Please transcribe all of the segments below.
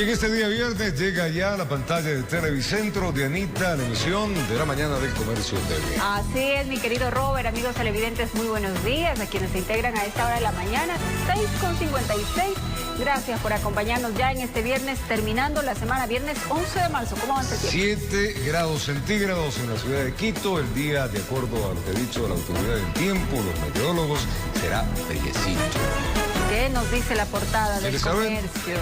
Y en este día viernes llega ya a la pantalla de Televicentro de Anita, la emisión de la mañana del Comercio TV. Así es, mi querido Robert, amigos televidentes, muy buenos días a quienes se integran a esta hora de la mañana, 6:56. Gracias por acompañarnos ya en este viernes, terminando la semana, viernes 11 de marzo. ¿Cómo va el tiempo? 7 grados centígrados en la ciudad de Quito. El día, de acuerdo a lo que ha dicho la autoridad del tiempo, los meteorólogos, será bellecito. ¿Qué nos dice la portada del Comercio?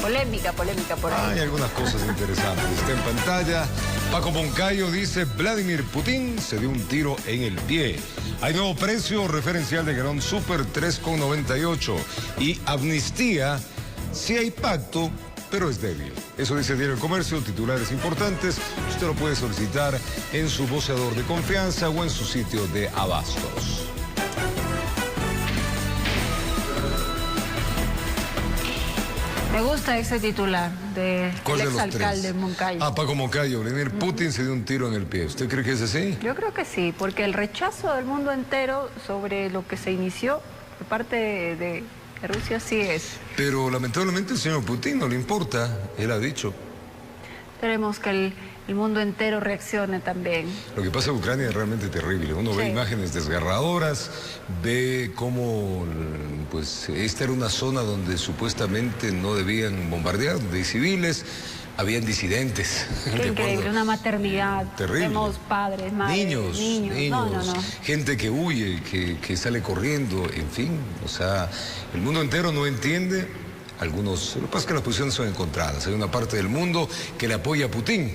Polémica por ahí. Hay algunas cosas interesantes. Está en pantalla. Paco Moncayo dice: Vladimir Putin se dio un tiro en el pie. Hay nuevo precio referencial de grano super 3,98. Y amnistía, sí hay pacto, pero es débil. Eso dice el diario El Comercio, titulares importantes. Usted lo puede solicitar en su voceador de confianza o en su sitio de abastos. Me gusta ese titular del exalcalde Moncayo. Paco Moncayo, Vladimir Putin se dio un tiro en el pie. ¿Usted cree que es así? Yo creo que sí, porque el rechazo del mundo entero sobre lo que se inició por parte de Rusia sí es. Pero lamentablemente al señor Putin no le importa, él ha dicho. Esperemos que el mundo entero reaccione también. Lo que pasa en Ucrania es realmente terrible. Uno ve imágenes desgarradoras, ve cómo, pues, esta era una zona donde supuestamente no debían bombardear, donde hay civiles, habían disidentes. Qué increíble, una maternidad. Terrible. Vemos padres, madres, niños. No. Gente que huye, que sale corriendo, en fin. O sea, el mundo entero no entiende. Algunos, lo que pasa es que las posiciones son encontradas. Hay una parte del mundo que le apoya a Putin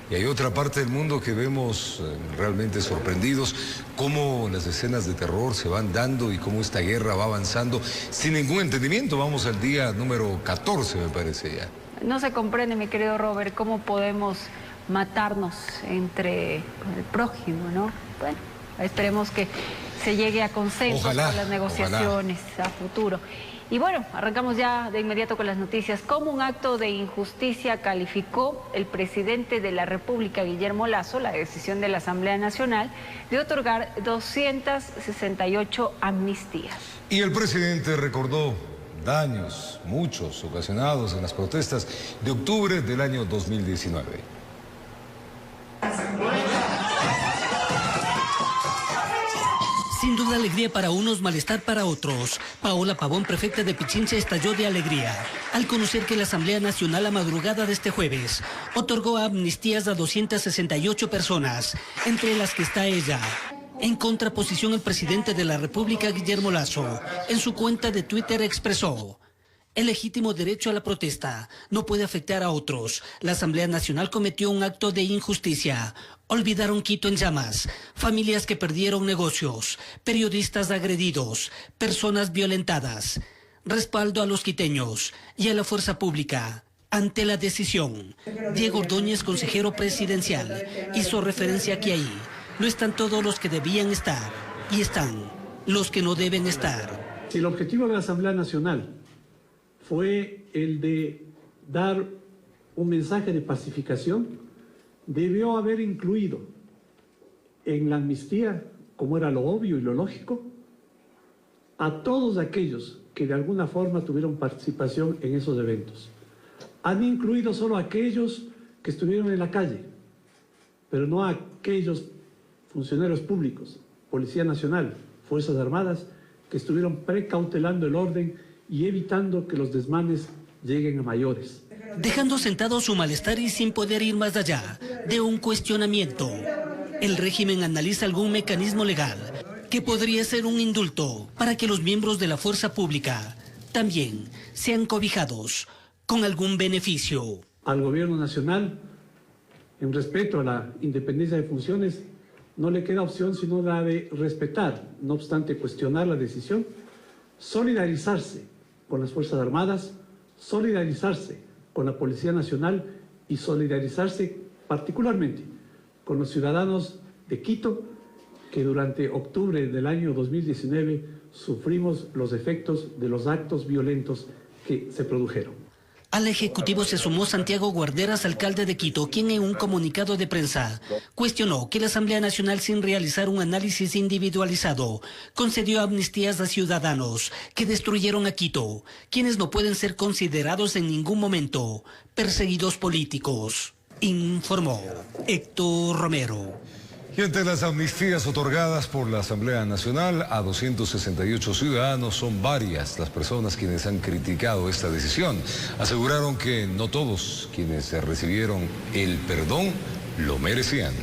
y hay otra parte del mundo que vemos realmente sorprendidos cómo las escenas de terror se van dando y cómo esta guerra va avanzando sin ningún entendimiento. Vamos al día número 14, me parece ya. No se comprende, mi querido Robert, cómo podemos matarnos entre el prójimo, ¿no? Bueno, esperemos que se llegue a consenso con las negociaciones a futuro. Y bueno, arrancamos ya de inmediato con las noticias. Como un acto de injusticia calificó el presidente de la República, Guillermo Lasso, la decisión de la Asamblea Nacional de otorgar 268 amnistías. Y el presidente recordó daños, muchos, ocasionados en las protestas de octubre del año 2019. Sin duda alegría para unos, malestar para otros. Paola Pavón, prefecta de Pichincha, estalló de alegría al conocer que la Asamblea Nacional a madrugada de este jueves otorgó amnistías a 268 personas, entre las que está ella. En contraposición, el presidente de la República, Guillermo Lasso, en su cuenta de Twitter expresó: el legítimo derecho a la protesta no puede afectar a otros. La Asamblea Nacional cometió un acto de injusticia. Olvidaron Quito en llamas, familias que perdieron negocios, periodistas agredidos, personas violentadas. Respaldo a los quiteños y a la fuerza pública. Ante la decisión, Diego Ordóñez, consejero presidencial, hizo referencia a que ahí no están todos los que debían estar y están los que no deben estar. El objetivo de la Asamblea Nacional fue el de dar un mensaje de pacificación. Debió haber incluido en la amnistía, como era lo obvio y lo lógico, a todos aquellos que de alguna forma tuvieron participación en esos eventos. Han incluido solo a aquellos que estuvieron en la calle, pero no a aquellos funcionarios públicos, Policía Nacional, Fuerzas Armadas, que estuvieron precautelando el orden y evitando que los desmanes lleguen a mayores. Dejando sentado su malestar y sin poder ir más allá de un cuestionamiento, el régimen analiza algún mecanismo legal que podría ser un indulto para que los miembros de la fuerza pública también sean cobijados con algún beneficio. Al gobierno nacional, en respeto a la independencia de funciones, no le queda opción sino la de respetar, no obstante cuestionar la decisión, solidarizarse con las Fuerzas Armadas, solidarizarse con la Policía Nacional y solidarizarse particularmente con los ciudadanos de Quito, que durante octubre del año 2019 sufrimos los efectos de los actos violentos que se produjeron. Al Ejecutivo se sumó Santiago Guarderas, alcalde de Quito, quien en un comunicado de prensa cuestionó que la Asamblea Nacional, sin realizar un análisis individualizado, concedió amnistías a ciudadanos que destruyeron a Quito, quienes no pueden ser considerados en ningún momento perseguidos políticos, informó Héctor Romero. Y ante las amnistías otorgadas por la Asamblea Nacional a 268 ciudadanos, son varias las personas quienes han criticado esta decisión. Aseguraron que no todos quienes recibieron el perdón lo merecían.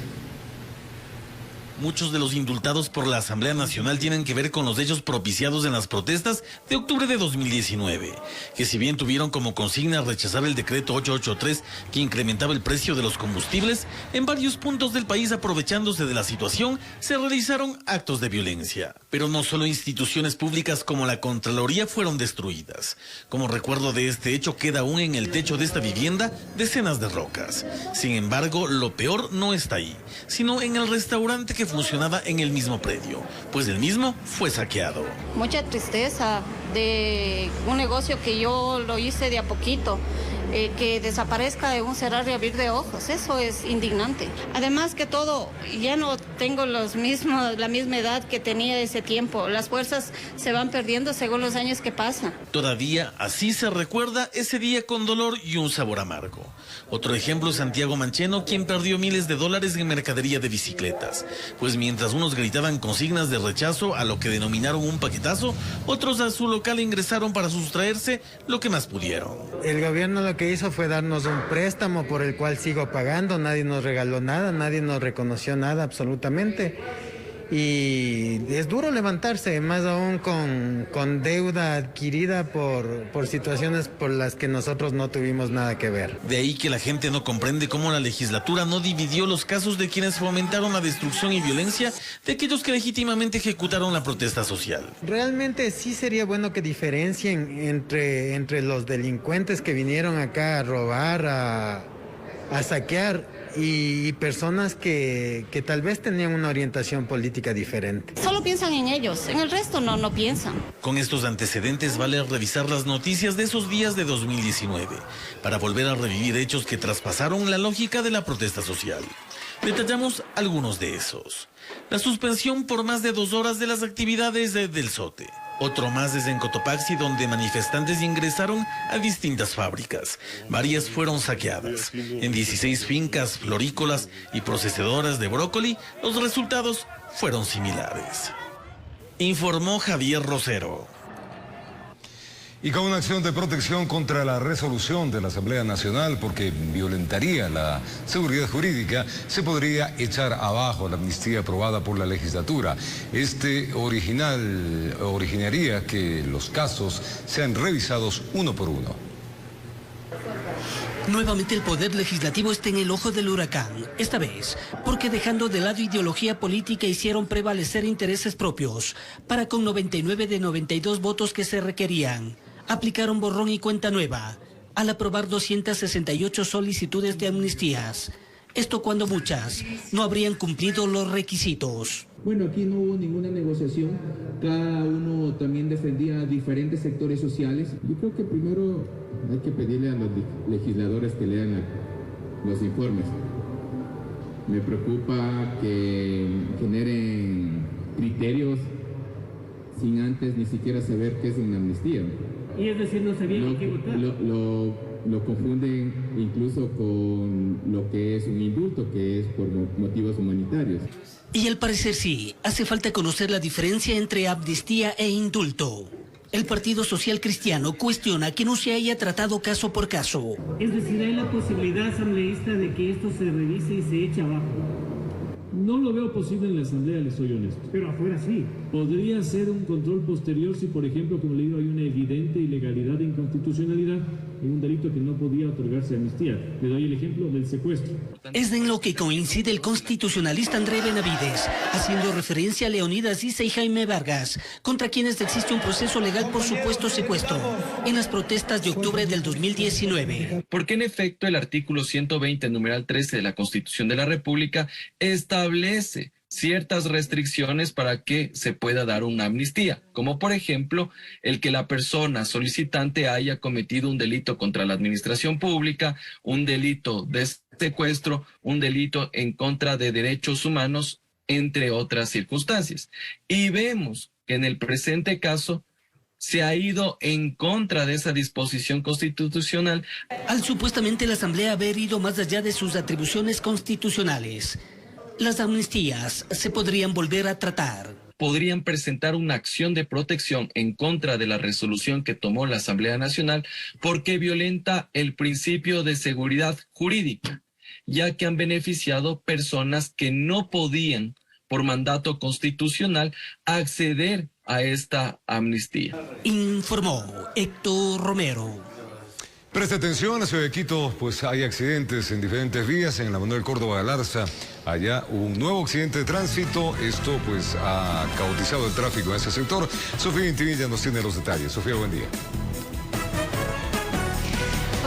Muchos de los indultados por la Asamblea Nacional tienen que ver con los hechos propiciados en las protestas de octubre de 2019, que si bien tuvieron como consigna rechazar el decreto 883 que incrementaba el precio de los combustibles, en varios puntos del país, aprovechándose de la situación, se realizaron actos de violencia. Pero no solo instituciones públicas como la Contraloría fueron destruidas. Como recuerdo de este hecho, queda aún en el techo de esta vivienda decenas de rocas. Sin embargo, lo peor no está ahí, sino en el restaurante que funcionaba en el mismo predio, pues el mismo fue saqueado. Mucha tristeza de un negocio que yo lo hice de a poquito, que desaparezca de un cerrar y abrir de ojos, eso es indignante. Además que todo, ya no tengo la misma edad que tenía ese tiempo, las fuerzas se van perdiendo según los años que pasan. Todavía así se recuerda ese día con dolor y un sabor amargo. Otro ejemplo es Santiago Mancheno, quien perdió miles de dólares en mercadería de bicicletas, pues mientras unos gritaban consignas de rechazo a lo que denominaron un paquetazo, otros a su local ingresaron para sustraerse lo que más pudieron. El gobierno lo que hizo fue darnos un préstamo por el cual sigo pagando, nadie nos regaló nada, nadie nos reconoció nada absolutamente. Y es duro levantarse, más aún con deuda adquirida por situaciones por las que nosotros no tuvimos nada que ver. De ahí que la gente no comprende cómo la legislatura no dividió los casos de quienes fomentaron la destrucción y violencia de aquellos que legítimamente ejecutaron la protesta social. Realmente sí sería bueno que diferencien entre los delincuentes que vinieron acá a robar, a saquear, y personas que tal vez tenían una orientación política diferente. Solo piensan en ellos, en el resto no piensan. Con estos antecedentes vale revisar las noticias de esos días de 2019 para volver a revivir hechos que traspasaron la lógica de la protesta social. Detallamos algunos de esos. La suspensión por más de 2 horas de las actividades del SOTE. Otro más es en Cotopaxi, donde manifestantes ingresaron a distintas fábricas. Varias fueron saqueadas. En 16 fincas florícolas y procesadoras de brócoli, los resultados fueron similares. Informó Javier Rosero. Y con una acción de protección contra la resolución de la Asamblea Nacional, porque violentaría la seguridad jurídica, se podría echar abajo la amnistía aprobada por la legislatura. Originaría que los casos sean revisados uno por uno. Nuevamente el Poder Legislativo está en el ojo del huracán, esta vez porque dejando de lado ideología política hicieron prevalecer intereses propios para con 99 de 92 votos que se requerían. Aplicaron borrón y cuenta nueva al aprobar 268 solicitudes de amnistías. Esto cuando muchas no habrían cumplido los requisitos. Bueno, aquí no hubo ninguna negociación, cada uno también defendía diferentes sectores sociales. Yo creo que primero hay que pedirle a los legisladores que lean los informes. Me preocupa que generen criterios sin antes ni siquiera saber qué es una amnistía. Y es decir, no sabían qué votar. Lo confunden incluso con lo que es un indulto, que es por motivos humanitarios. Y al parecer sí, hace falta conocer la diferencia entre amnistía e indulto. El Partido Social Cristiano cuestiona que no se haya tratado caso por caso. Es decir, hay la posibilidad asambleísta de que esto se revise y se eche abajo. No lo veo posible en la Asamblea, les soy honesto. Pero afuera sí. Podría ser un control posterior si, por ejemplo, como le digo, hay una evidente ilegalidad e inconstitucionalidad en un delito que no podía otorgarse amnistía. Le doy el ejemplo del secuestro. Es en lo que coincide el constitucionalista André Benavides, haciendo referencia a Leonidas Issa y Jaime Vargas, contra quienes existe un proceso legal por supuesto secuestro, en las protestas de octubre del 2019. Porque en efecto el artículo 120, numeral 13 de la Constitución de la República establece ciertas restricciones para que se pueda dar una amnistía, como por ejemplo el que la persona solicitante haya cometido un delito contra la administración pública, un delito de secuestro, un delito en contra de derechos humanos, entre otras circunstancias. Y vemos que en el presente caso se ha ido en contra de esa disposición constitucional. Al supuestamente la Asamblea haber ido más allá de sus atribuciones constitucionales, las amnistías se podrían volver a tratar. Podrían presentar una acción de protección en contra de la resolución que tomó la Asamblea Nacional porque violenta el principio de seguridad jurídica, ya que han beneficiado personas que no podían, por mandato constitucional, acceder a esta amnistía. Informó Héctor Romero. Preste atención, la ciudad de Quito, pues hay accidentes en diferentes vías. En la Manuel Córdoba Galarza, allá hubo un nuevo accidente de tránsito. Esto pues ha caotizado el tráfico en ese sector. Sofía Intimilla nos tiene los detalles. Sofía, buen día.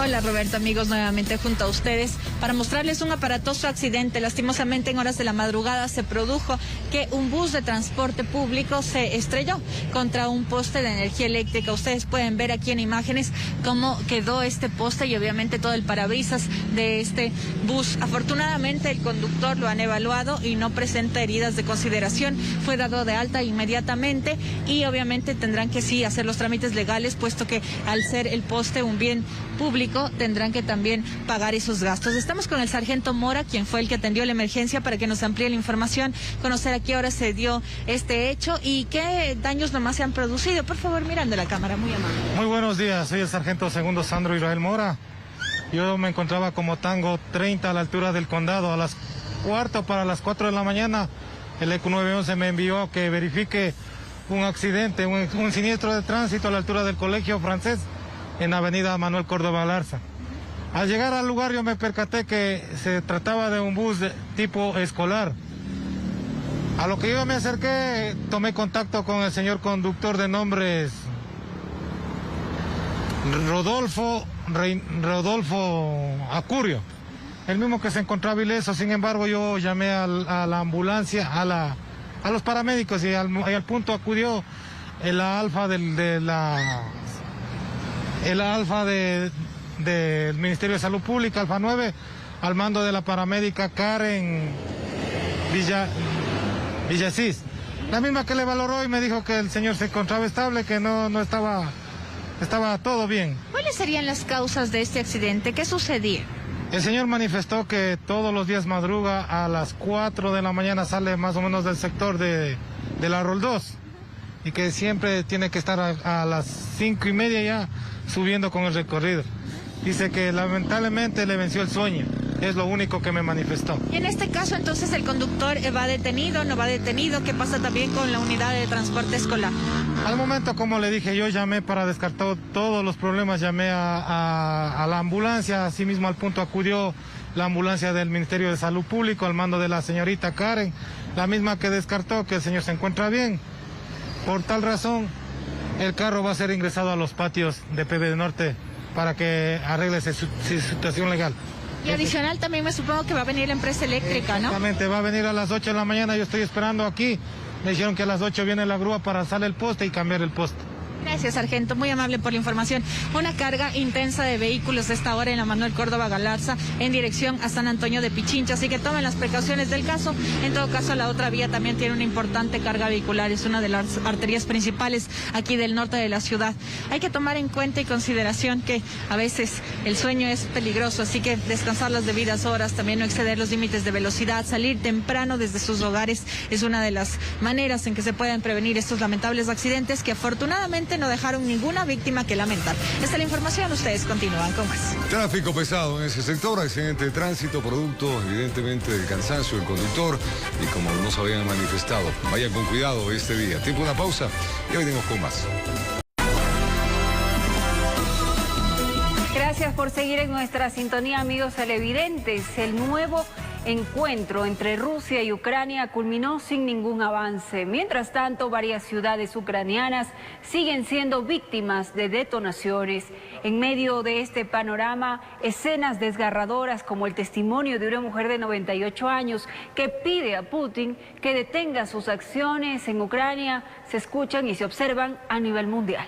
Hola Roberto, amigos, nuevamente junto a ustedes para mostrarles un aparatoso accidente. Lastimosamente en horas de la madrugada se produjo que un bus de transporte público se estrelló contra un poste de energía eléctrica. Ustedes pueden ver aquí en imágenes cómo quedó este poste y obviamente todo el parabrisas de este bus. Afortunadamente el conductor lo han evaluado y no presenta heridas de consideración. Fue dado de alta inmediatamente y obviamente tendrán que sí hacer los trámites legales, puesto que al ser el poste un bien público tendrán que también pagar esos gastos. Estamos con el sargento Mora, quien fue el que atendió la emergencia, para que nos amplíe la información, conocer a qué hora se dio este hecho y qué daños nomás se han producido. Por favor, mirando la cámara, muy amable. Muy buenos días, soy el sargento segundo Sandro Israel Mora. Yo me encontraba como Tango 30 a la altura del condado. A las 4:45 de la mañana, el ECU 911 me envió que verifique un accidente, un siniestro de tránsito a la altura del Colegio Francés, en avenida Manuel Córdoba Galarza. Al llegar al lugar yo me percaté que se trataba de un bus de tipo escolar. A lo que yo me acerqué, tomé contacto con el señor conductor de nombres Rodolfo Acurio, el mismo que se encontraba ileso. Sin embargo, yo llamé a la ambulancia, a los paramédicos y al punto acudió el alfa del Ministerio de Salud Pública, Alfa 9, al mando de la paramédica Karen Villasís, la misma que le valoró y me dijo que el señor se encontraba estable, que no estaba todo bien. ¿Cuáles serían las causas de este accidente? ¿Qué sucedía? El señor manifestó que todos los días madruga a las 4 de la mañana, sale más o menos del sector de la Rol 2 y que siempre tiene que estar a las 5:30 ya subiendo con el recorrido. Dice que lamentablemente le venció el sueño, es lo único que me manifestó. Y en este caso entonces el conductor va detenido, no va detenido. ¿Qué pasa también con la unidad de transporte escolar? Al momento, como le dije, yo llamé para descartar todos los problemas, llamé a la ambulancia, asimismo al punto acudió la ambulancia del Ministerio de Salud Pública al mando de la señorita Karen, la misma que descartó que el señor se encuentra bien. Por tal razón, el carro va a ser ingresado a los patios de PB Norte para que arregle su situación legal. Y adicional también me supongo que va a venir la empresa eléctrica, ¿no? Exactamente, va a venir a las 8 de la mañana, yo estoy esperando aquí. Me dijeron que a las 8 viene la grúa para alzar el poste y cambiar el poste. Gracias, sargento, muy amable por la información. Una carga intensa de vehículos a esta hora en la Manuel Córdoba Galarza en dirección a San Antonio de Pichincha, así que tomen las precauciones del caso. En todo caso, la otra vía también tiene una importante carga vehicular, es una de las arterias principales aquí del norte de la ciudad. Hay que tomar en cuenta y consideración que a veces el sueño es peligroso, así que descansar las debidas horas, también no exceder los límites de velocidad, salir temprano desde sus hogares es una de las maneras en que se pueden prevenir estos lamentables accidentes que afortunadamente no dejaron ninguna víctima que lamentar. Esta es la información, ustedes continúan con más. Tráfico pesado en ese sector, accidente de tránsito, producto evidentemente del cansancio del conductor y como nos habían manifestado. Vayan con cuidado este día. Tiempo de una pausa y hoy venimos con más. Gracias por seguir en nuestra sintonía, amigos televidentes. El nuevo encuentro entre Rusia y Ucrania culminó sin ningún avance. Mientras tanto, varias ciudades ucranianas siguen siendo víctimas de detonaciones. En medio de este panorama, escenas desgarradoras como el testimonio de una mujer de 98 años que pide a Putin que detenga sus acciones en Ucrania se escuchan y se observan a nivel mundial.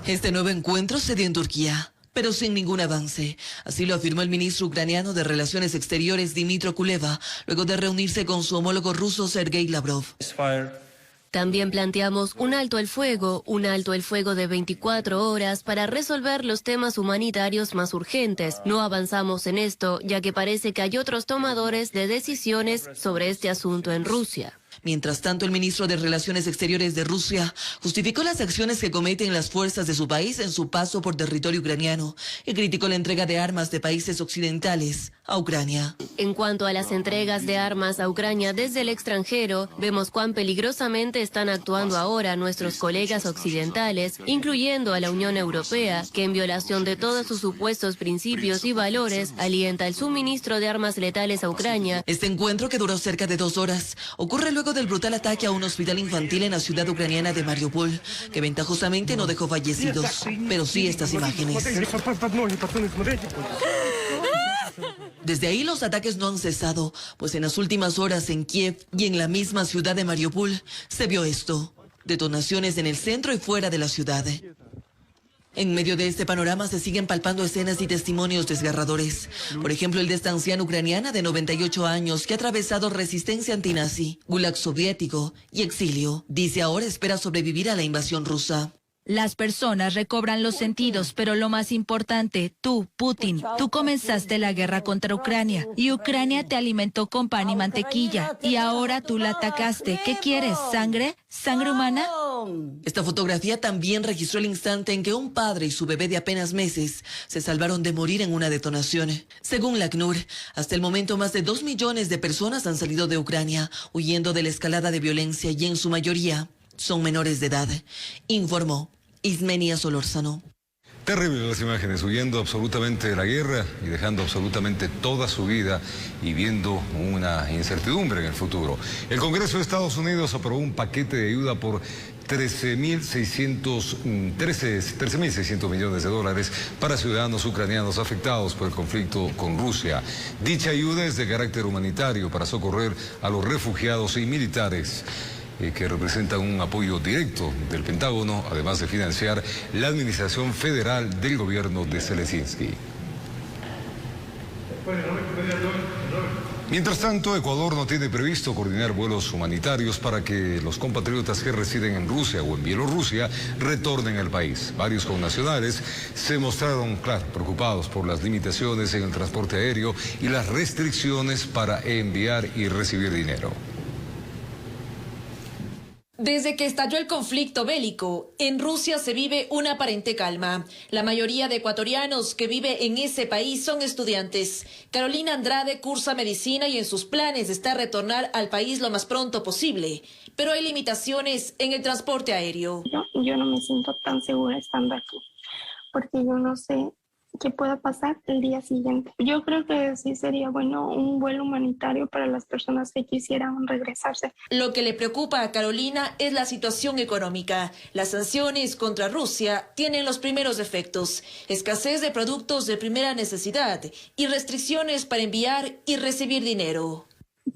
Este nuevo encuentro se dio en Turquía, pero sin ningún avance. Así lo afirmó el ministro ucraniano de Relaciones Exteriores, Dmytro Kuleba, luego de reunirse con su homólogo ruso, Sergei Lavrov. También planteamos un alto el fuego de 24 horas para resolver los temas humanitarios más urgentes. No avanzamos en esto, ya que parece que hay otros tomadores de decisiones sobre este asunto en Rusia. Mientras tanto, el ministro de Relaciones Exteriores de Rusia justificó las acciones que cometen las fuerzas de su país en su paso por territorio ucraniano y criticó la entrega de armas de países occidentales a Ucrania. En cuanto a las entregas de armas a Ucrania desde el extranjero, vemos cuán peligrosamente están actuando ahora nuestros colegas occidentales, incluyendo a la Unión Europea, que en violación de todos sus supuestos principios y valores, alienta el suministro de armas letales a Ucrania. Este encuentro, que duró cerca de 2 horas, ocurre luego del brutal ataque a un hospital infantil en la ciudad ucraniana de Mariupol, que ventajosamente no dejó fallecidos, pero sí estas imágenes. Desde ahí los ataques no han cesado, pues en las últimas horas en Kiev y en la misma ciudad de Mariupol se vio esto: detonaciones en el centro y fuera de la ciudad. En medio de este panorama se siguen palpando escenas y testimonios desgarradores. Por ejemplo, el de esta anciana ucraniana de 98 años que ha atravesado resistencia antinazi, gulag soviético y exilio. Dice ahora espera sobrevivir a la invasión rusa. Las personas recobran los sentidos, pero lo más importante, tú, Putin, tú comenzaste la guerra contra Ucrania y Ucrania te alimentó con pan y mantequilla y ahora tú la atacaste. ¿Qué quieres? ¿Sangre? ¿Sangre humana? Esta fotografía también registró el instante en que un padre y su bebé de apenas meses se salvaron de morir en una detonación. Según la ACNUR, hasta el momento más de 2 millones de personas han salido de Ucrania huyendo de la escalada de violencia y en su mayoría son menores de edad, informó Ismenia Solórzano. Terribles las imágenes, huyendo absolutamente de la guerra y dejando absolutamente toda su vida y viendo una incertidumbre en el futuro. El Congreso de Estados Unidos aprobó un paquete de ayuda por 13.600 millones de dólares para ciudadanos ucranianos afectados por el conflicto con Rusia. Dicha ayuda es de carácter humanitario para socorrer a los refugiados y militares que representan un apoyo directo del Pentágono, además de financiar la administración federal del gobierno de Zelensky. Mientras tanto, Ecuador no tiene previsto coordinar vuelos humanitarios para que los compatriotas que residen en Rusia o en Bielorrusia retornen al país. Varios connacionales se mostraron, preocupados por las limitaciones en el transporte aéreo y las restricciones para enviar y recibir dinero. Desde que estalló el conflicto bélico, en Rusia se vive una aparente calma. La mayoría de ecuatorianos que vive en ese país son estudiantes. Carolina Andrade cursa medicina y en sus planes está retornar al país lo más pronto posible. Pero hay limitaciones en el transporte aéreo. Yo no me siento tan segura estando aquí, porque yo no sé qué pueda pasar el día siguiente. Yo creo que sí sería bueno un vuelo humanitario para las personas que quisieran regresarse. Lo que le preocupa a Carolina es la situación económica. Las sanciones contra Rusia tienen los primeros efectos: escasez de productos de primera necesidad y restricciones para enviar y recibir dinero.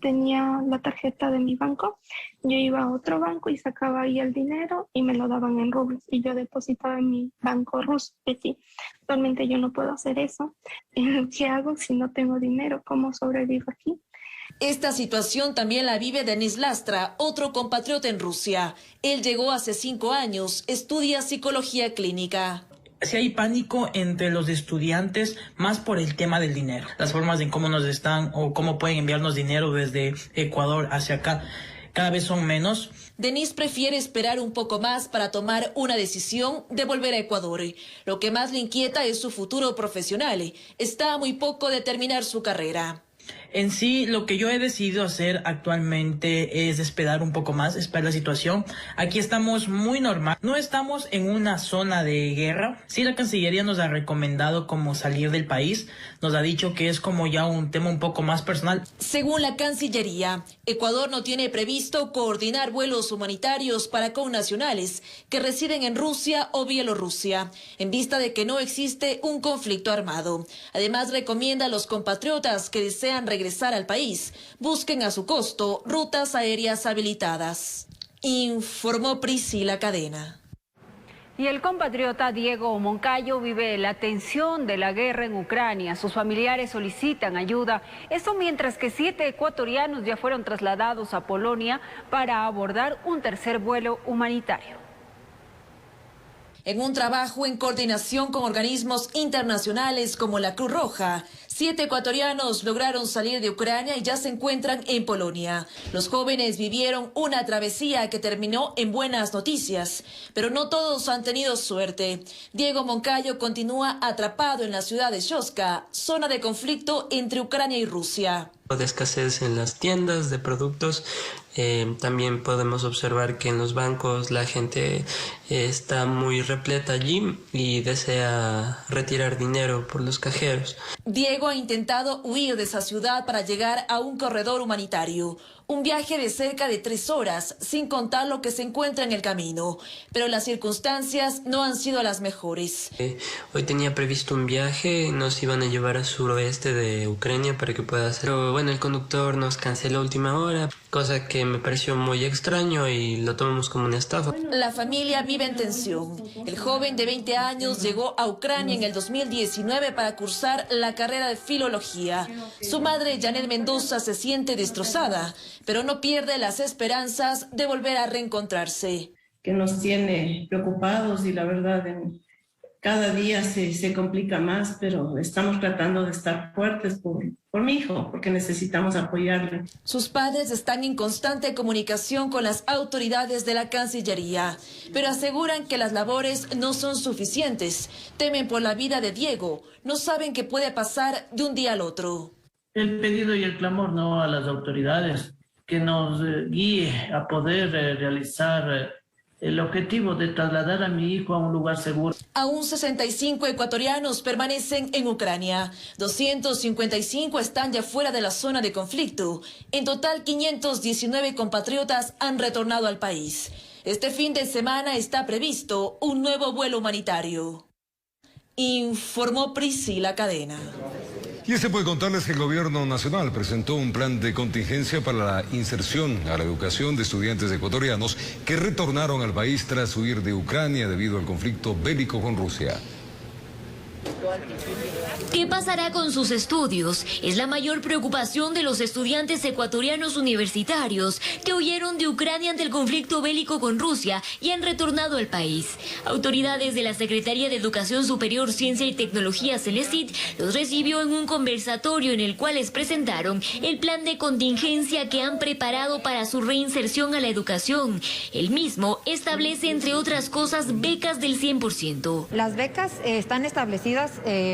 Tenía la tarjeta de mi banco, yo iba a otro banco y sacaba ahí el dinero y me lo daban en rublos y yo depositaba en mi banco ruso. Sí, actualmente yo no puedo hacer eso. ¿Qué hago si no tengo dinero? ¿Cómo sobrevivo aquí? Esta situación también la vive Denis Lastra, otro compatriota en Rusia. Él llegó hace 5 años, estudia psicología clínica. Si hay pánico entre los estudiantes, más por el tema del dinero. Las formas en cómo nos están o cómo pueden enviarnos dinero desde Ecuador hacia acá cada vez son menos. Denis prefiere esperar un poco más para tomar una decisión de volver a Ecuador. Lo que más le inquieta es su futuro profesional. Está a muy poco de terminar su carrera. En sí, lo que yo he decidido hacer actualmente es esperar un poco más, esperar la situación. Aquí estamos muy normal, no estamos en una zona de guerra. Sí, la Cancillería nos ha recomendado como salir del país, nos ha dicho que es como ya un tema un poco más personal. Según la Cancillería, Ecuador no tiene previsto coordinar vuelos humanitarios para connacionales que residen en Rusia o Bielorrusia, en vista de que no existe un conflicto armado. Además, recomienda a los compatriotas que desean regresar al país, busquen a su costo rutas aéreas habilitadas. Informó Priscila Cadena. Y el compatriota Diego Moncayo vive la tensión de la guerra en Ucrania. Sus familiares solicitan ayuda. Esto mientras que 7 ecuatorianos ya fueron trasladados a Polonia para abordar un tercer vuelo humanitario. En un trabajo en coordinación con organismos internacionales como la Cruz Roja, 7 ecuatorianos lograron salir de Ucrania y ya se encuentran en Polonia. Los jóvenes vivieron una travesía que terminó en buenas noticias, pero no todos han tenido suerte. Diego Moncayo continúa atrapado en la ciudad de Shostka, zona de conflicto entre Ucrania y Rusia. De escasez en las tiendas de productos, también podemos observar que en los bancos la gente está muy repleta allí y desea retirar dinero por los cajeros. Diego ha intentado huir de esa ciudad para llegar a un corredor humanitario. Un viaje de cerca de 3 horas, sin contar lo que se encuentra en el camino. Pero las circunstancias no han sido las mejores. Hoy tenía previsto un viaje, nos iban a llevar al suroeste de Ucrania para que pueda hacer. Pero bueno, el conductor nos canceló a última hora, cosa que me pareció muy extraño y lo tomamos como una estafa. La familia vive en tensión. El joven de 20 años llegó a Ucrania en el 2019 para cursar la carrera de filología. Su madre, Janet Mendoza, se siente destrozada, pero no pierde las esperanzas de volver a reencontrarse. Que nos tiene preocupados y la verdad cada día se complica más, pero estamos tratando de estar fuertes por mi hijo, porque necesitamos apoyarle. Sus padres están en constante comunicación con las autoridades de la Cancillería, pero aseguran que las labores no son suficientes. Temen por la vida de Diego, no saben qué puede pasar de un día al otro. El pedido y el clamor no a las autoridades, que nos guíe a poder realizar el objetivo de trasladar a mi hijo a un lugar seguro. Aún 65 ecuatorianos permanecen en Ucrania. 255 están ya fuera de la zona de conflicto. En total, 519 compatriotas han retornado al país. Este fin de semana está previsto un nuevo vuelo humanitario. Informó Priscila Cadena. Y puede contarles que el gobierno nacional presentó un plan de contingencia para la inserción a la educación de estudiantes ecuatorianos que retornaron al país tras huir de Ucrania debido al conflicto bélico con Rusia. ¿Qué pasará con sus estudios? Es la mayor preocupación de los estudiantes ecuatorianos universitarios que huyeron de Ucrania ante el conflicto bélico con Rusia y han retornado al país. Autoridades de la Secretaría de Educación Superior, Ciencia y Tecnología, CENESID, los recibió en un conversatorio en el cual les presentaron el plan de contingencia que han preparado para su reinserción a la educación. El mismo establece, entre otras cosas, becas del 100%. Las becas están establecidas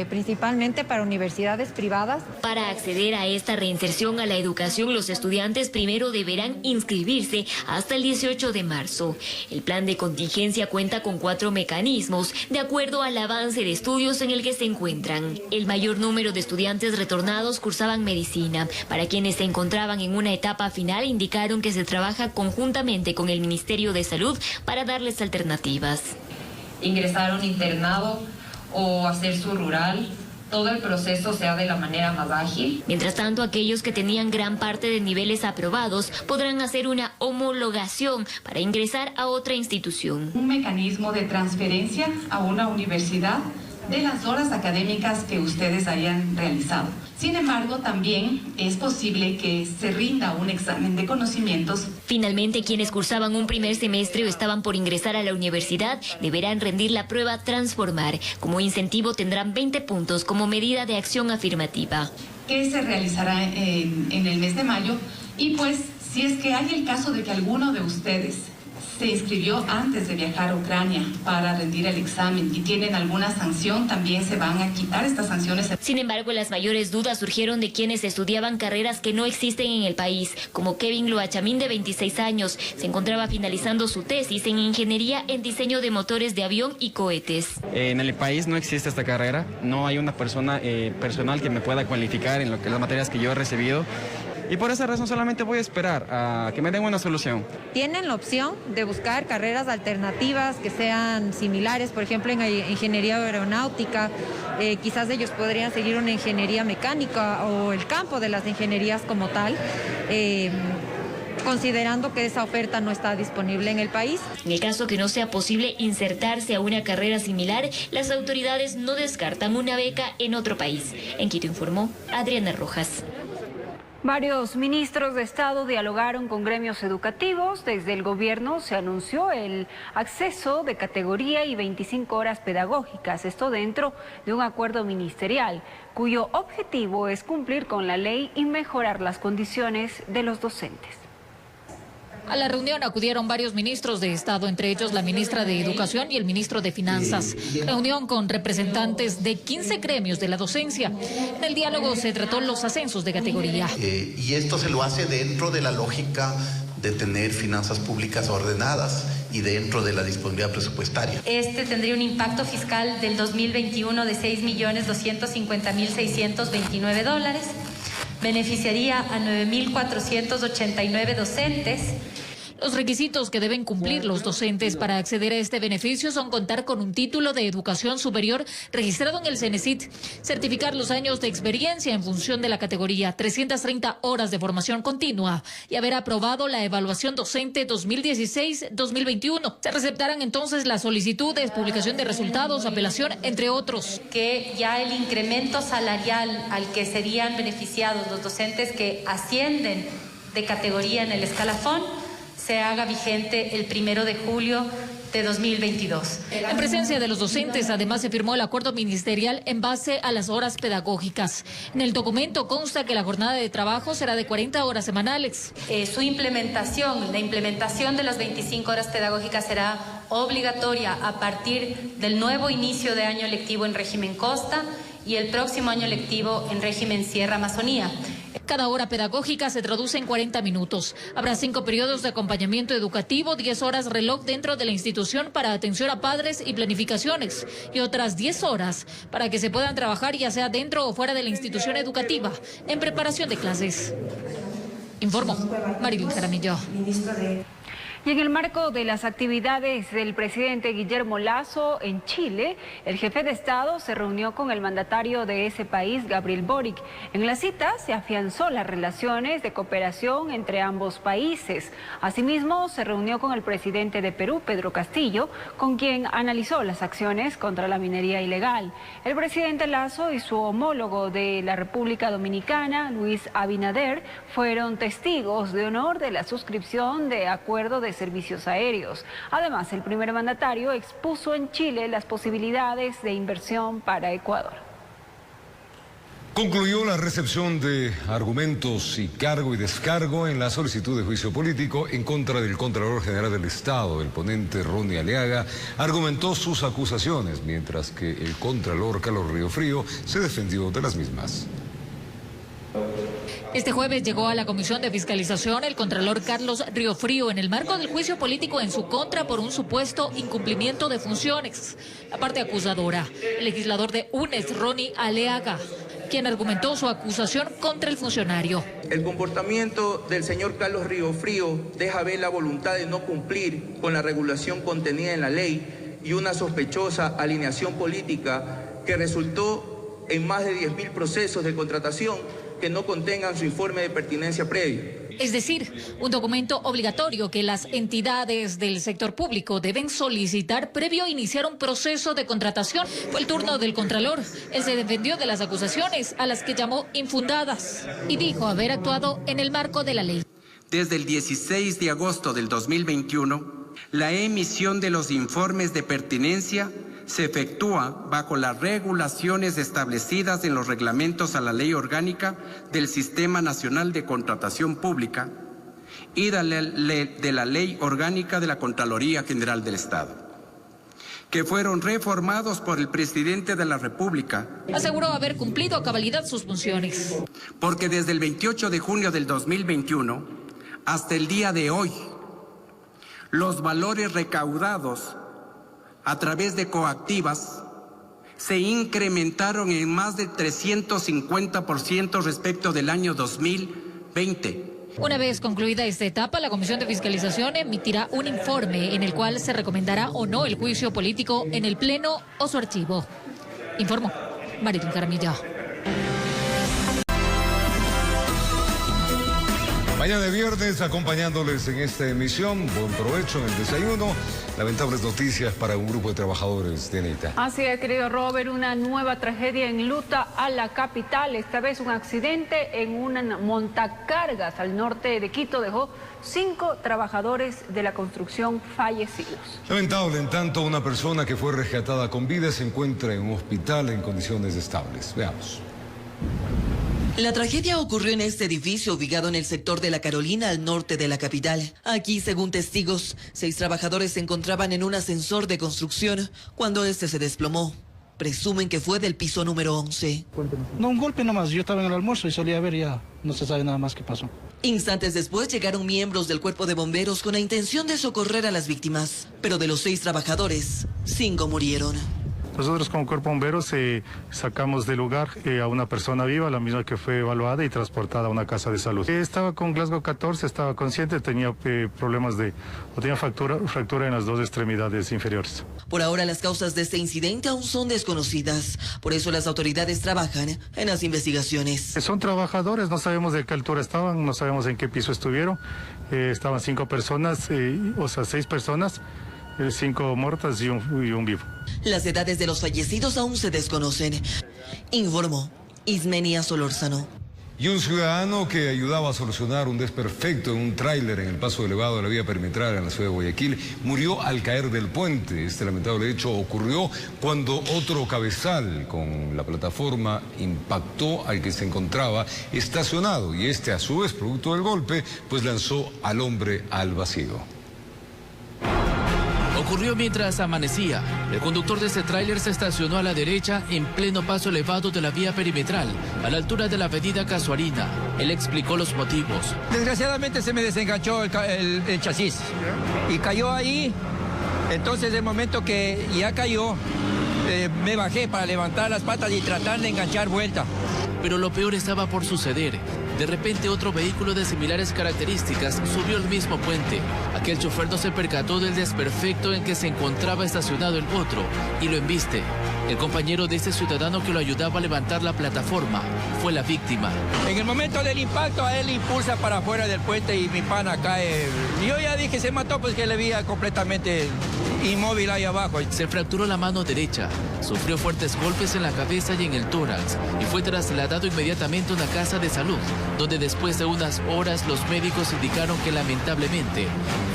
principalmente para universidades privadas. Para acceder a esta reinserción a la educación, los estudiantes primero deberán inscribirse hasta el 18 de marzo. El plan de contingencia cuenta con 4 mecanismos, de acuerdo al avance de estudios en el que se encuentran. El mayor número de estudiantes retornados cursaban medicina. Para quienes se encontraban en una etapa final, indicaron que se trabaja conjuntamente con el Ministerio de Salud para darles alternativas. Ingresar a un internado o hacer su rural, todo el proceso sea de la manera más ágil. Mientras tanto, aquellos que tenían gran parte de niveles aprobados podrán hacer una homologación para ingresar a otra institución. Un mecanismo de transferencia a una universidad de las horas académicas que ustedes hayan realizado. Sin embargo, también es posible que se rinda un examen de conocimientos. Finalmente, quienes cursaban un primer semestre o estaban por ingresar a la universidad deberán rendir la prueba Transformar. Como incentivo tendrán 20 puntos como medida de acción afirmativa. Que se realizará en el mes de mayo y pues si es que hay el caso de que alguno de ustedes se inscribió antes de viajar a Ucrania para rendir el examen y tienen alguna sanción, también se van a quitar estas sanciones. Sin embargo, las mayores dudas surgieron de quienes estudiaban carreras que no existen en el país, como Kevin Loachamín, de 26 años. Se encontraba finalizando su tesis en ingeniería en diseño de motores de avión y cohetes. En el país no existe esta carrera, no hay una persona personal que me pueda cualificar en las materias que yo he recibido. Y por esa razón solamente voy a esperar a que me den una solución. Tienen la opción de buscar carreras alternativas que sean similares, por ejemplo en ingeniería aeronáutica, quizás ellos podrían seguir una ingeniería mecánica o el campo de las ingenierías como tal, considerando que esa oferta no está disponible en el país. En el caso que no sea posible insertarse a una carrera similar, las autoridades no descartan una beca en otro país. En Quito informó Adriana Rojas. Varios ministros de Estado dialogaron con gremios educativos. Desde el gobierno se anunció el acceso de categoría y 25 horas pedagógicas, esto dentro de un acuerdo ministerial, cuyo objetivo es cumplir con la ley y mejorar las condiciones de los docentes. A la reunión acudieron varios ministros de Estado, entre ellos la ministra de Educación y el ministro de Finanzas. Reunión con representantes de 15 gremios de la docencia. En el diálogo se trató los ascensos de categoría. Y esto se lo hace dentro de la lógica de tener finanzas públicas ordenadas y dentro de la disponibilidad presupuestaria. Este tendría un impacto fiscal del 2021 de $6.250.629. Beneficiaría a 9.489 docentes. Los requisitos que deben cumplir los docentes para acceder a este beneficio son contar con un título de educación superior registrado en el CENESID, certificar los años de experiencia en función de la categoría, 330 horas de formación continua y haber aprobado la evaluación docente 2016-2021. Se receptarán entonces las solicitudes, publicación de resultados, apelación, entre otros. Que ya el incremento salarial al que serían beneficiados los docentes que ascienden de categoría en el escalafón se haga vigente el 1 de julio de 2022. En presencia de los docentes, además, se firmó el acuerdo ministerial en base a las horas pedagógicas. En el documento consta que la jornada de trabajo será de 40 horas semanales. Su implementación, la implementación de las 25 horas pedagógicas será obligatoria a partir del nuevo inicio de año lectivo en régimen costa y el próximo año lectivo en régimen Sierra Amazonía. Cada hora pedagógica se traduce en 40 minutos. Habrá 5 periodos de acompañamiento educativo, 10 horas reloj dentro de la institución para atención a padres y planificaciones y otras 10 horas para que se puedan trabajar ya sea dentro o fuera de la institución educativa en preparación de clases. Informó Marilyn Jaramillo. Y en el marco de las actividades del presidente Guillermo Lasso en Chile, el jefe de Estado se reunió con el mandatario de ese país, Gabriel Boric. En la cita se afianzó las relaciones de cooperación entre ambos países. Asimismo, se reunió con el presidente de Perú, Pedro Castillo, con quien analizó las acciones contra la minería ilegal. El presidente Lasso y su homólogo de la República Dominicana, Luis Abinader, fueron testigos de honor de la suscripción de acuerdo de servicios aéreos. Además, el primer mandatario expuso en Chile las posibilidades de inversión para Ecuador. Concluyó la recepción de argumentos y cargo y descargo en la solicitud de juicio político en contra del Contralor General del Estado. El ponente Ronnie Aliaga argumentó sus acusaciones, mientras que el Contralor Carlos Riofrío se defendió de las mismas. Este jueves llegó a la Comisión de Fiscalización el Contralor Carlos Riofrío en el marco del juicio político en su contra por un supuesto incumplimiento de funciones. La parte acusadora, el legislador de UNES, Ronnie Aliaga, quien argumentó su acusación contra el funcionario. El comportamiento del señor Carlos Riofrío deja ver la voluntad de no cumplir con la regulación contenida en la ley y una sospechosa alineación política que resultó en más de 10.000 procesos de contratación que no contengan su informe de pertinencia previo. Es decir, un documento obligatorio que las entidades del sector público deben solicitar previo a iniciar un proceso de contratación. Fue el turno del Contralor. Él se defendió de las acusaciones a las que llamó infundadas y dijo haber actuado en el marco de la ley. Desde el 16 de agosto del 2021, la emisión de los informes de pertinencia se efectúa bajo las regulaciones establecidas en los reglamentos a la Ley Orgánica del Sistema Nacional de Contratación Pública y de la Ley Orgánica de la Contraloría General del Estado, que fueron reformados por el presidente de la República. Aseguró haber cumplido a cabalidad sus funciones. Porque desde el 28 de junio del 2021 hasta el día de hoy, los valores recaudados a través de coactivas se incrementaron en más de 350% respecto del año 2020. Una vez concluida esta etapa, la Comisión de Fiscalización emitirá un informe en el cual se recomendará o no el juicio político en el Pleno o su archivo. Informó Marilyn Caramilla. Mañana de viernes, acompañándoles en esta emisión. Buen provecho en el desayuno. Lamentables noticias para un grupo de trabajadores de Anita. Así es, querido Robert, una nueva tragedia enluta a la capital. Esta vez un accidente en un montacargas al norte de Quito dejó 5 trabajadores de la construcción fallecidos. Lamentable, en tanto, una persona que fue rescatada con vida se encuentra en un hospital en condiciones estables. Veamos. La tragedia ocurrió en este edificio ubicado en el sector de La Carolina, al norte de la capital. Aquí, según testigos, 6 trabajadores se encontraban en un ascensor de construcción cuando este se desplomó. Presumen que fue del piso número 11. No, un golpe nomás. Yo estaba en el almuerzo y salí a ver, ya no se sabe nada más qué pasó. Instantes después llegaron miembros del cuerpo de bomberos con la intención de socorrer a las víctimas. Pero de los 6 trabajadores, 5 murieron. Nosotros como Cuerpo Bomberos sacamos del lugar a una persona viva, la misma que fue evaluada y transportada a una casa de salud. Estaba con Glasgow 14, estaba consciente, tenía problemas tenía fractura en las 2 extremidades inferiores. Por ahora las causas de este incidente aún son desconocidas, por eso las autoridades trabajan en las investigaciones. Son trabajadores, no sabemos de qué altura estaban, no sabemos en qué piso estuvieron, estaban 5 personas, 6 personas. 5 muertas y un vivo. Las edades de los fallecidos aún se desconocen, informó Ismenia Solórzano. Y un ciudadano que ayudaba a solucionar un desperfecto en un tráiler en el paso elevado de la vía perimetral en la ciudad de Guayaquil murió al caer del puente. Este lamentable hecho ocurrió cuando otro cabezal con la plataforma impactó al que se encontraba estacionado y este, a su vez, producto del golpe, pues lanzó al hombre al vacío. Ocurrió mientras amanecía. El conductor de este tráiler se estacionó a la derecha en pleno paso elevado de la vía perimetral, a la altura de la avenida Casuarina. Él explicó los motivos. Desgraciadamente se me desenganchó el chasis y cayó ahí. Entonces, el momento que ya cayó, me bajé para levantar las patas y tratar de enganchar vuelta. Pero lo peor estaba por suceder. De repente otro vehículo de similares características subió el mismo puente. Aquel chofer no se percató del desperfecto en que se encontraba estacionado el otro y lo embiste. El compañero de este ciudadano que lo ayudaba a levantar la plataforma fue la víctima. En el momento del impacto a él impulsa para afuera del puente y mi pana cae. Yo ya dije se mató pues que le veía completamente inmóvil ahí abajo. Se fracturó la mano derecha, sufrió fuertes golpes en la cabeza y en el tórax y fue trasladado inmediatamente a una casa de salud, donde después de unas horas los médicos indicaron que lamentablemente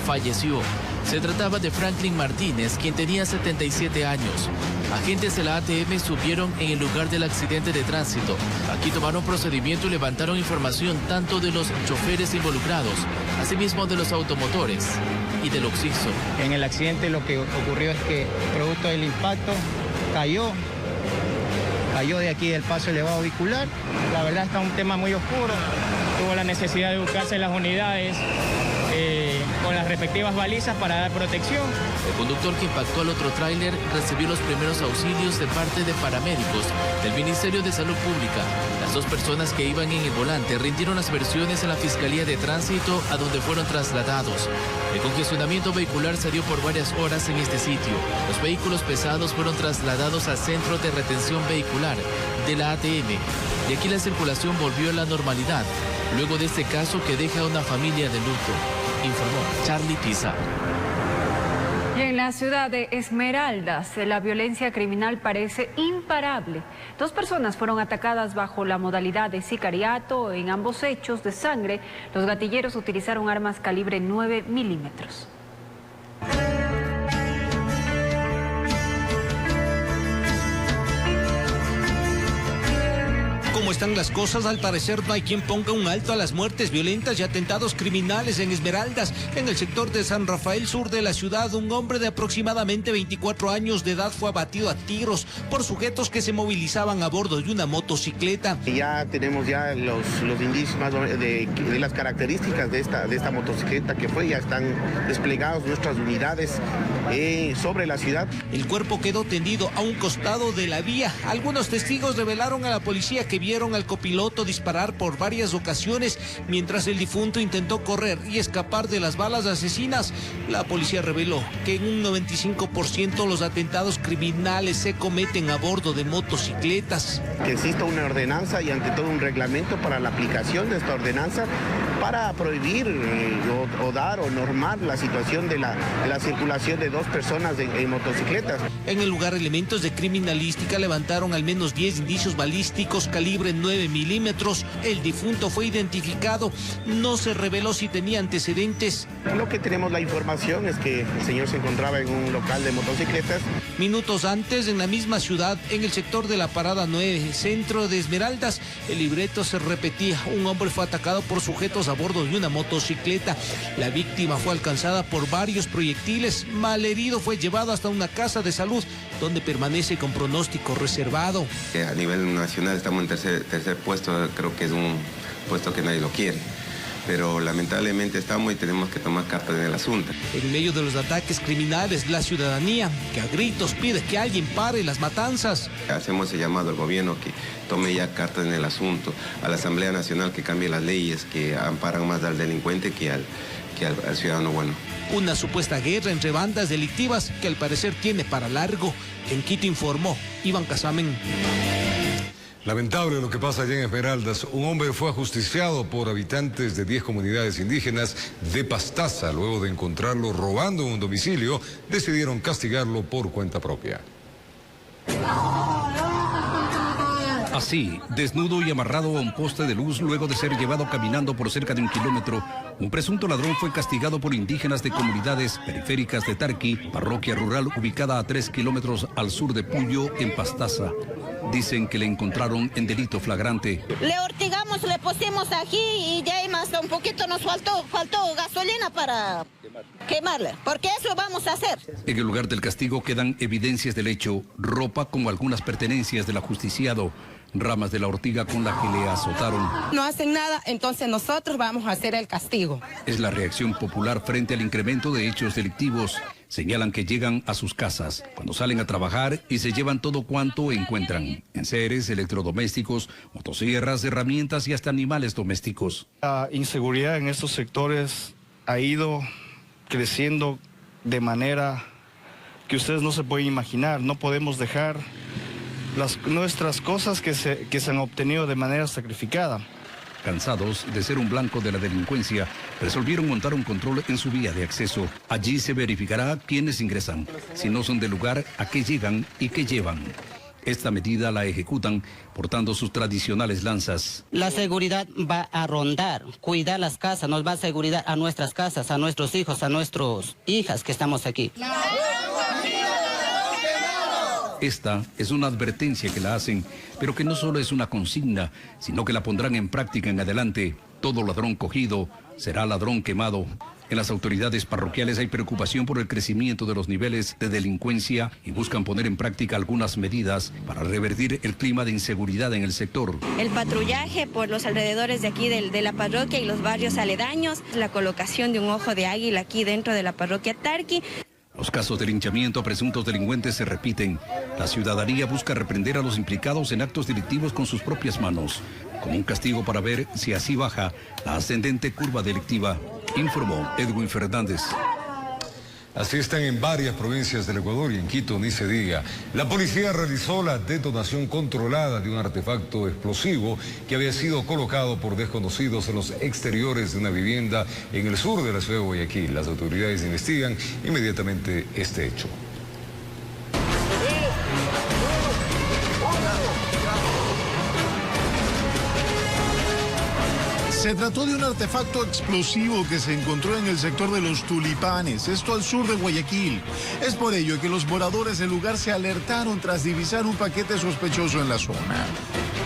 falleció. Se trataba de Franklin Martínez, quien tenía 77 años. Agentes de la ATM subieron en el lugar del accidente de tránsito. Aquí tomaron procedimiento y levantaron información tanto de los choferes involucrados, asimismo de los automotores y del occiso. En el accidente lo que ocurrió es que, producto del impacto, cayó de aquí del paso elevado vehicular. La verdad está un tema muy oscuro. Tuvo la necesidad de buscarse en las unidades con las respectivas balizas para dar protección. El conductor que impactó al otro tráiler recibió los primeros auxilios de parte de paramédicos del Ministerio de Salud Pública. Las 2 personas que iban en el volante rindieron las versiones en la Fiscalía de Tránsito, a donde fueron trasladados. El congestionamiento vehicular se dio por varias horas en este sitio. Los vehículos pesados fueron trasladados al Centro de Retención Vehicular de la ATM. Y aquí la circulación volvió a la normalidad, luego de este caso que deja a una familia de luto, informó Charlie Pisa. Y en la ciudad de Esmeraldas, la violencia criminal parece imparable. 2 personas fueron atacadas bajo la modalidad de sicariato. En ambos hechos de sangre, los gatilleros utilizaron armas calibre 9 milímetros. como están las cosas, al parecer no hay quien ponga un alto a las muertes violentas y atentados criminales en Esmeraldas. En el sector de San Rafael, sur de la ciudad, un hombre de aproximadamente 24 años de edad fue abatido a tiros por sujetos que se movilizaban a bordo de una motocicleta. Ya tenemos los indicios más de las características de esta motocicleta que fue, ya están desplegados nuestras unidades sobre la ciudad. El cuerpo quedó tendido a un costado de la vía. Algunos testigos revelaron a la policía que vieron al copiloto disparar por varias ocasiones mientras el difunto intentó correr y escapar de las balas asesinas. La policía reveló que en un 95% los atentados criminales se cometen a bordo de motocicletas. Que exista una ordenanza y ante todo un reglamento para la aplicación de esta ordenanza para prohibir o dar o normar la situación de la circulación de dos personas en motocicletas. En el lugar, elementos de criminalística levantaron al menos 10 indicios balísticos calibre 9 milímetros. El difunto fue identificado. No se reveló si tenía antecedentes. Lo que tenemos la información es que el señor se encontraba en un local de motocicletas. Minutos antes, en la misma ciudad, en el sector de la Parada 9, centro de Esmeraldas, el libreto se repetía. Un hombre fue atacado por sujetos a bordo de una motocicleta. La víctima fue alcanzada por varios proyectiles. Malherido fue llevado hasta una casa de salud, donde permanece con pronóstico reservado. A nivel nacional estamos en tercer puesto, creo que es un puesto que nadie lo quiere. Pero lamentablemente estamos y tenemos que tomar cartas en el asunto. En medio de los ataques criminales, la ciudadanía, que a gritos pide que alguien pare las matanzas. Hacemos el llamado al gobierno que tome ya cartas en el asunto, a la Asamblea Nacional que cambie las leyes, que amparan más al delincuente que al ciudadano bueno. Una supuesta guerra entre bandas delictivas que al parecer tiene para largo. En Quito informó Iván Casamen. Lamentable lo que pasa allá en Esmeraldas. Un hombre fue ajusticiado por habitantes de 10 comunidades indígenas de Pastaza. Luego de encontrarlo robando en un domicilio, decidieron castigarlo por cuenta propia. Así, desnudo y amarrado a un poste de luz luego de ser llevado caminando por cerca de 1 kilómetro, un presunto ladrón fue castigado por indígenas de comunidades periféricas de Tarqui, parroquia rural ubicada a 3 kilómetros al sur de Puyo, en Pastaza. Dicen que le encontraron en delito flagrante. Le ortigamos, le pusimos aquí y ya más un poquito nos faltó gasolina para quemarla, porque eso vamos a hacer. En el lugar del castigo quedan evidencias del hecho, ropa como algunas pertenencias del ajusticiado, ramas de la ortiga con la que le azotaron. No hacen nada, entonces nosotros vamos a hacer el castigo. Es la reacción popular frente al incremento de hechos delictivos. Señalan que llegan a sus casas cuando salen a trabajar y se llevan todo cuanto encuentran: enseres, electrodomésticos, motosierras, herramientas y hasta animales domésticos. La inseguridad en estos sectores ha ido creciendo de manera que ustedes no se pueden imaginar. No podemos dejar nuestras cosas que se han obtenido de manera sacrificada. Cansados de ser un blanco de la delincuencia, resolvieron montar un control en su vía de acceso. Allí se verificará quiénes ingresan, si no son del lugar, a qué llegan y qué llevan. Esta medida la ejecutan portando sus tradicionales lanzas. La seguridad va a rondar, cuidar las casas, nos va a seguridad a nuestras casas, a nuestros hijos, a nuestras hijas que estamos aquí. Esta es una advertencia que la hacen, pero que no solo es una consigna, sino que la pondrán en práctica en adelante. Todo ladrón cogido será ladrón quemado. En las autoridades parroquiales hay preocupación por el crecimiento de los niveles de delincuencia y buscan poner en práctica algunas medidas para revertir el clima de inseguridad en el sector. El patrullaje por los alrededores de aquí de la parroquia y los barrios aledaños, la colocación de un ojo de águila aquí dentro de la parroquia Tarqui. Los casos de linchamiento a presuntos delincuentes se repiten. La ciudadanía busca reprender a los implicados en actos delictivos con sus propias manos, como un castigo para ver si así baja la ascendente curva delictiva, informó Edwin Fernández. Así están en varias provincias del Ecuador y en Quito ni se diga. La policía realizó la detonación controlada de un artefacto explosivo que había sido colocado por desconocidos en los exteriores de una vivienda en el sur de la ciudad de Guayaquil. Las autoridades investigan inmediatamente este hecho. Se trató de un artefacto explosivo que se encontró en el sector de Los Tulipanes, esto al sur de Guayaquil. Es por ello que los moradores del lugar se alertaron tras divisar un paquete sospechoso en la zona.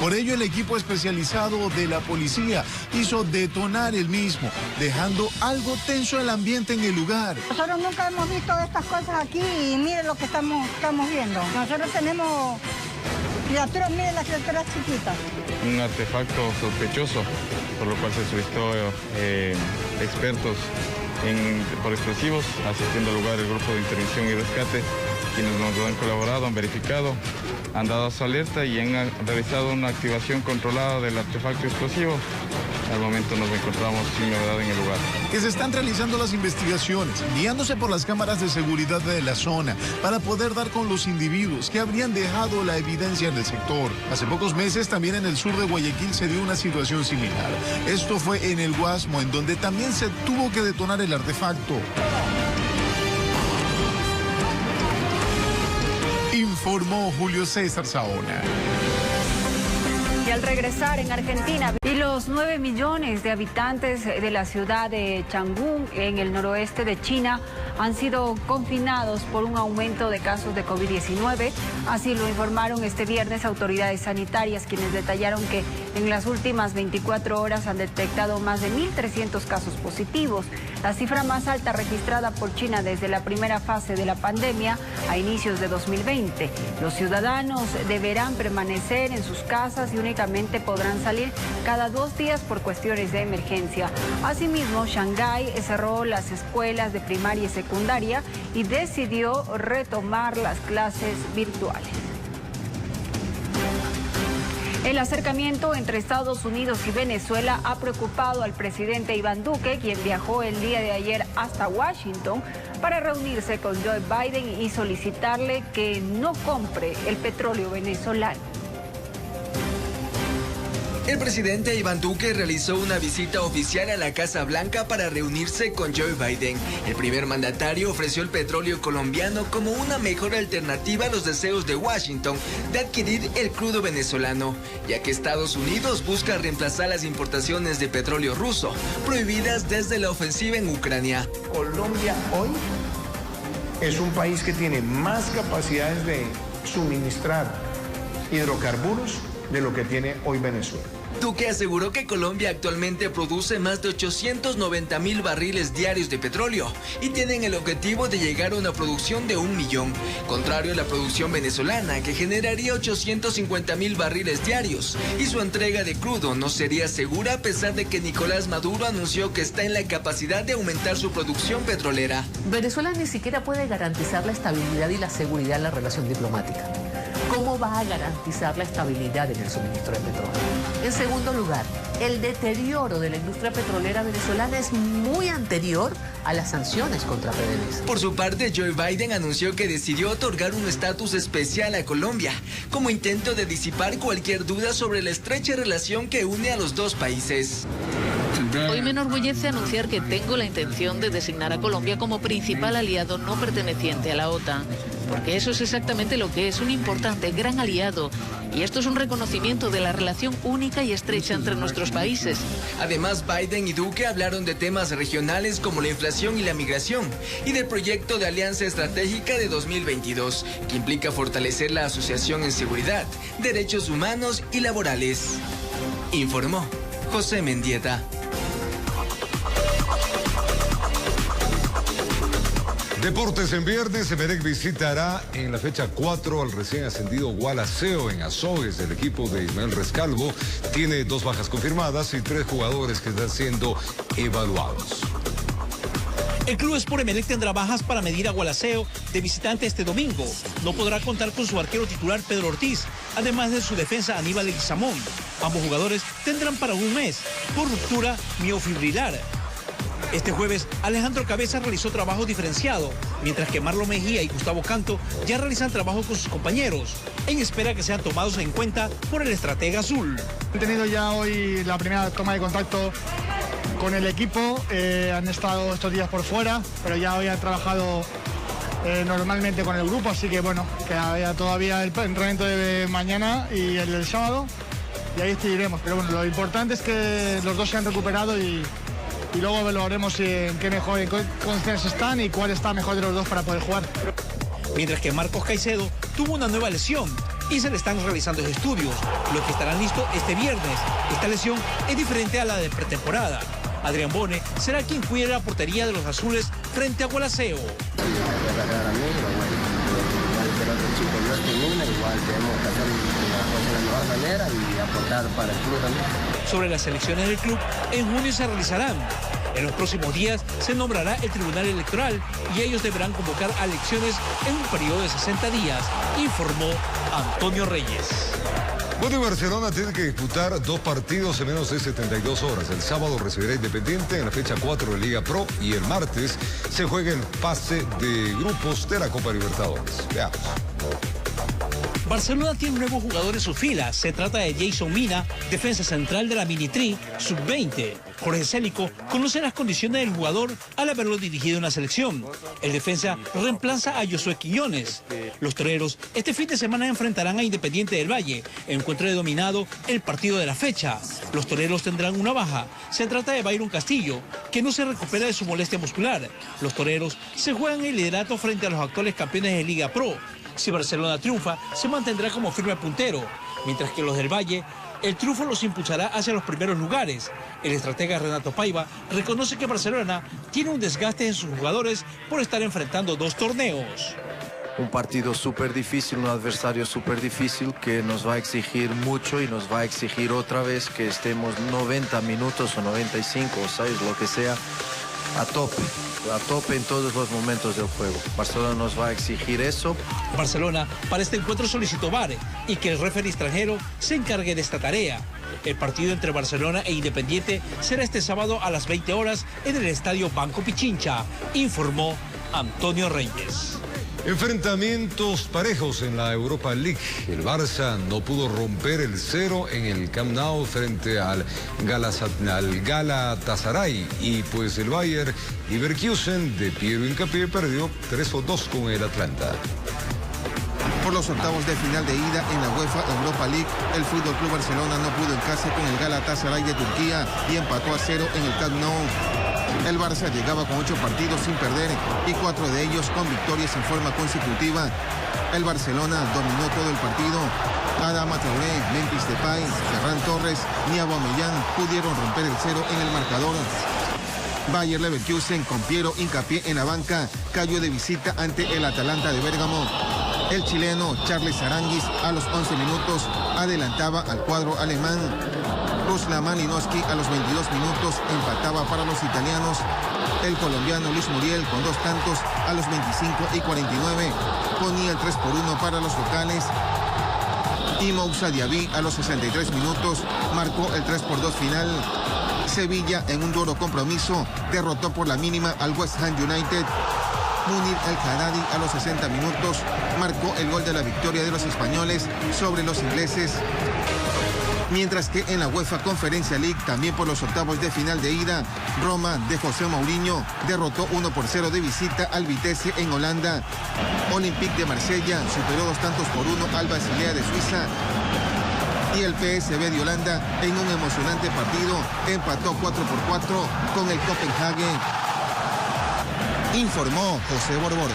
Por ello, el equipo especializado de la policía hizo detonar el mismo, dejando algo tenso el ambiente en el lugar. Nosotros nunca hemos visto estas cosas aquí y miren lo que estamos viendo. Nosotros tenemos criaturas, miren las criaturas chiquitas. Un artefacto sospechoso, por lo cual se solicitó expertos por explosivos, asistiendo al lugar el grupo de intervención y rescate, quienes nos han colaborado, han verificado, han dado su alerta y han realizado una activación controlada del artefacto explosivo. Al momento nos encontramos sin novedad en el lugar. Que se están realizando las investigaciones, guiándose por las cámaras de seguridad de la zona, para poder dar con los individuos que habrían dejado la evidencia en el sector. Hace pocos meses también en el sur de Guayaquil se dio una situación similar. Esto fue en el Guasmo, en donde también se tuvo que detonar el artefacto. Informó Julio César Saona. Y al regresar en Argentina, y los 9 millones de habitantes de la ciudad de Changún, en el noroeste de China, han sido confinados por un aumento de casos de COVID-19. Así lo informaron este viernes autoridades sanitarias, quienes detallaron que en las últimas 24 horas han detectado más de 1.300 casos positivos, la cifra más alta registrada por China desde la primera fase de la pandemia a inicios de 2020. Los ciudadanos deberán permanecer en sus casas y únicamente podrán salir cada 2 días por cuestiones de emergencia. Asimismo, Shanghái cerró las escuelas de primaria y secundaria y decidió retomar las clases virtuales. El acercamiento entre Estados Unidos y Venezuela ha preocupado al presidente Iván Duque, quien viajó el día de ayer hasta Washington para reunirse con Joe Biden y solicitarle que no compre el petróleo venezolano. El presidente Iván Duque realizó una visita oficial a la Casa Blanca para reunirse con Joe Biden. El primer mandatario ofreció el petróleo colombiano como una mejor alternativa a los deseos de Washington de adquirir el crudo venezolano, ya que Estados Unidos busca reemplazar las importaciones de petróleo ruso, prohibidas desde la ofensiva en Ucrania. Colombia hoy es un país que tiene más capacidades de suministrar hidrocarburos de lo que tiene hoy Venezuela. Duque aseguró que Colombia actualmente produce más de 890,000 barriles diarios de petróleo y tienen el objetivo de llegar a una producción de 1 millón, contrario a la producción venezolana que generaría 850,000 barriles diarios, y su entrega de crudo no sería segura a pesar de que Nicolás Maduro anunció que está en la capacidad de aumentar su producción petrolera. Venezuela ni siquiera puede garantizar la estabilidad y la seguridad en la relación diplomática. ¿Cómo va a garantizar la estabilidad en el suministro de petróleo? En segundo lugar, el deterioro de la industria petrolera venezolana es muy anterior a las sanciones contra PDVSA. Por su parte, Joe Biden anunció que decidió otorgar un estatus especial a Colombia, como intento de disipar cualquier duda sobre la estrecha relación que une a los dos países. Hoy me enorgullece anunciar que tengo la intención de designar a Colombia como principal aliado no perteneciente a la OTAN, porque eso es exactamente lo que es, un importante, gran aliado. Y esto es un reconocimiento de la relación única y estrecha entre nuestros países. Además, Biden y Duque hablaron de temas regionales como la inflación y la migración, y del proyecto de Alianza Estratégica de 2022, que implica fortalecer la asociación en seguridad, derechos humanos y laborales. Informó José Mendieta. Deportes en viernes, Emelec visitará en la fecha 4 al recién ascendido Gualaceo en Azogues. El equipo de Ismael Rescalvo tiene 2 bajas confirmadas y 3 jugadores que están siendo evaluados. El Club Sport Emelec tendrá bajas para medir a Gualaceo de visitante este domingo. No podrá contar con su arquero titular Pedro Ortiz, además de su defensa Aníbal Leguizamón. Ambos jugadores tendrán para un mes por ruptura miofibrilar. Este jueves, Alejandro Cabeza realizó trabajo diferenciado, mientras que Marlon Mejía y Gustavo Canto ya realizan trabajo con sus compañeros, en espera que sean tomados en cuenta por el estratega azul. Han tenido ya hoy la primera toma de contacto con el equipo, han estado estos días por fuera, pero ya hoy han trabajado normalmente con el grupo, así que bueno, que había todavía el entrenamiento de mañana y el del sábado, y ahí seguiremos. Pero bueno, lo importante es que los dos se han recuperado y luego evaluaremos en qué mejor condiciones están y cuál está mejor de los dos para poder jugar. Mientras que Marcos Caicedo tuvo una nueva lesión y se le están realizando estudios, los que estarán listos este viernes. Esta lesión es diferente a la de pretemporada. Adrián Bone será quien cuide la portería de los azules frente a Gualaceo. Sobre las elecciones del club, en junio se realizarán. En los próximos días se nombrará el Tribunal Electoral y ellos deberán convocar a elecciones en un periodo de 60 días, informó Antonio Reyes. Bueno, y Barcelona tiene que disputar 2 partidos en menos de 72 horas. El sábado recibirá Independiente en la fecha 4 de Liga Pro y el martes se juega el pase de grupos de la Copa Libertadores. Veamos. Barcelona tiene un nuevo jugador en sus filas. Se trata de Jason Mina, defensa central de la Mini-Tri, sub-20. Jorge Célico conoce las condiciones del jugador al haberlo dirigido en la selección. El defensa reemplaza a Josué Quiñones. Los toreros este fin de semana enfrentarán a Independiente del Valle. Encuentro de dominado el partido de la fecha. Los toreros tendrán una baja. Se trata de Byron Castillo, que no se recupera de su molestia muscular. Los toreros se juegan el liderato frente a los actuales campeones de Liga Pro. Si Barcelona triunfa, se mantendrá como firme puntero, mientras que los del Valle, el triunfo los impulsará hacia los primeros lugares. El estratega Renato Paiva reconoce que Barcelona tiene un desgaste en sus jugadores por estar enfrentando 2 torneos. Un partido súper difícil, un adversario súper difícil que nos va a exigir mucho y nos va a exigir otra vez que estemos 90 minutos o 95 o 6, lo que sea, a tope en todos los momentos del juego. Barcelona nos va a exigir eso. Barcelona para este encuentro solicitó VAR y que el referee extranjero se encargue de esta tarea. El partido entre Barcelona e Independiente será este sábado a las 20 horas en el estadio Banco Pichincha, informó Antonio Reyes. Enfrentamientos parejos en la Europa League. El Barça no pudo romper el 0 en el Camp Nou frente al Galatasaray. Y pues el Bayer Leverkusen de Piero Hincapié perdió 3-2 con el Atlanta. Por los octavos de final de ida en la UEFA Europa League, el Fútbol Club Barcelona no pudo en casa con el Galatasaray de Turquía y empató a 0 en el Camp Nou. El Barça llegaba con 8 partidos sin perder y 4 de ellos con victorias en forma consecutiva. El Barcelona dominó todo el partido. Adama Traoré, Memphis Depay, Ferran Torres ni Aubameyang pudieron romper el 0 en el marcador. Bayer Leverkusen con Piero Hincapié en la banca cayó de visita ante el Atalanta de Bérgamo. El chileno Charles Aranguis a los 11 minutos adelantaba al cuadro alemán. Ruslan Malinowski a los 22 minutos empataba para los italianos. El colombiano Luis Muriel con 2 tantos a los 25 y 49 ponía el 3-1 para los locales. Y Moussa Diaby a los 63 minutos marcó el 3-2 final. Sevilla en un duro compromiso derrotó por la mínima al West Ham United. Munir El Haddadi a los 60 minutos marcó el gol de la victoria de los españoles sobre los ingleses. Mientras que en la UEFA Conferencia League, también por los octavos de final de ida, Roma de José Mourinho derrotó 1-0 de visita al Vitesse en Holanda. Olympique de Marsella superó 2-1 al Basilea de Suiza. Y el PSV de Holanda, en un emocionante partido, empató 4-4 con el Copenhague. Informó José Borbor.